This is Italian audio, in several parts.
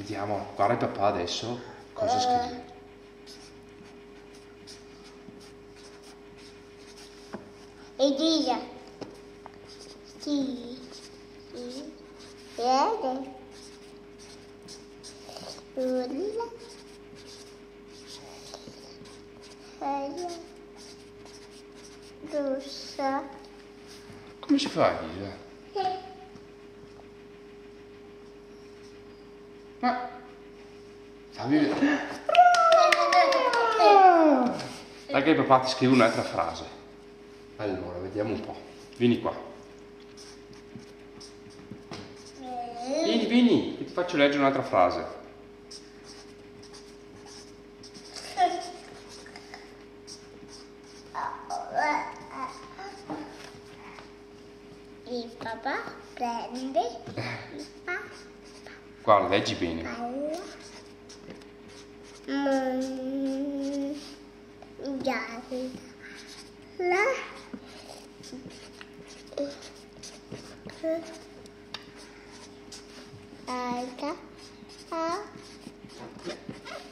Vediamo, guarda il papà adesso cosa scrive. E dica. Sì. Vede. Nulla. Rossa. Come si fa, Elisa? Ma fammi vedere. Dai che il papà ti scrive un'altra frase. Allora, vediamo un po'. Vieni qua. Vieni, che ti faccio leggere un'altra frase. Il papà prende il papà. Guarda, leggi bene.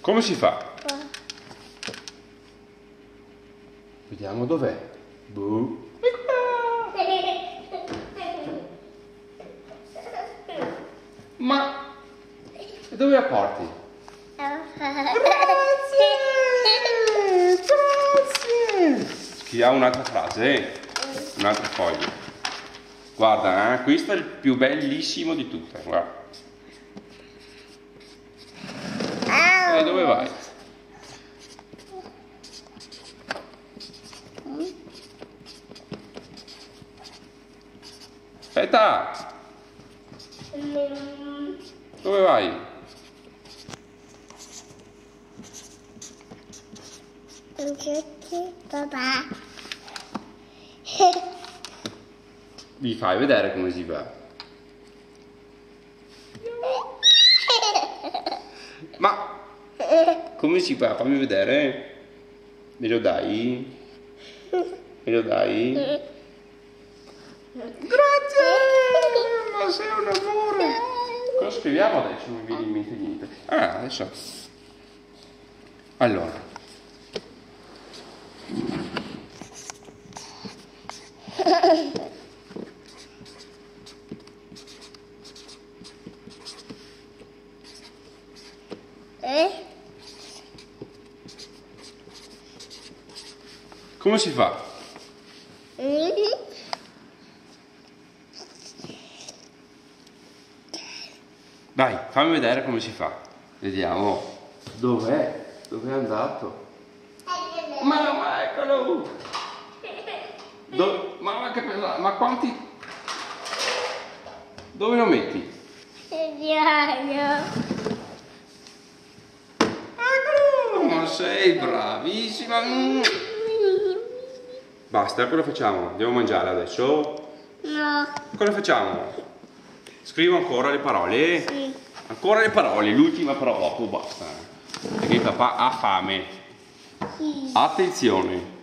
Come si fa? Vediamo dov'è. Boh. Ma dove la porti? Grazie! Scriviamo un'altra frase, un'altra foglia. Guarda, questo è il più bellissimo di tutte, guarda. E dove vai? Aspetta! Dove vai? Papà. Vi fai vedere come si fa. Ma come si fa? Fammi vedere. Me lo dai? Me lo dai? Grazie! Ma sei un amore! Cosa scriviamo adesso? Non mi viene in mente niente. Ah, adesso. Allora. Come si fa? Dai, fammi vedere come si fa. Vediamo. Dov'è? Dov'è andato? Mamma, eccolo! Mamma, che pesante! Ma quanti? Dove lo metti? Eccolo! Ma sei bravissima! Basta, cosa facciamo? Andiamo a mangiare adesso? No. Cosa facciamo? Scrivo ancora le parole? Sì. Ancora le parole, l'ultima parola, dopo basta. Perché il papà ha fame. Sì. Attenzione.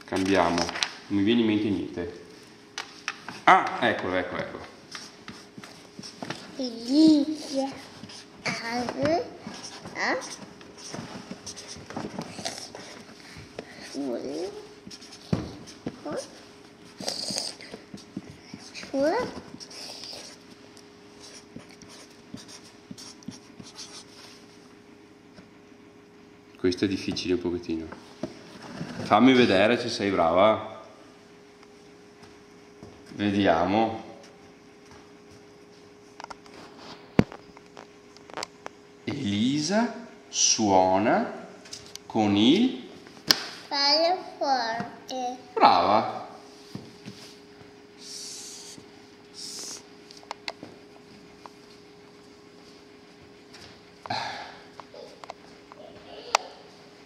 Cambiamo. Non mi viene in mente niente. Ah, eccolo. Delizia. Questo è difficile un pochettino. Fammi vedere se sei brava. Vediamo. Elisa suona con il pianoforte. Brava.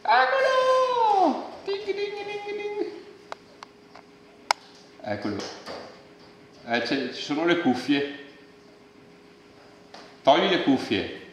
Eccolo! Ding, ding, ding, ding. Eccolo. Ci sono le cuffie. Togli le cuffie.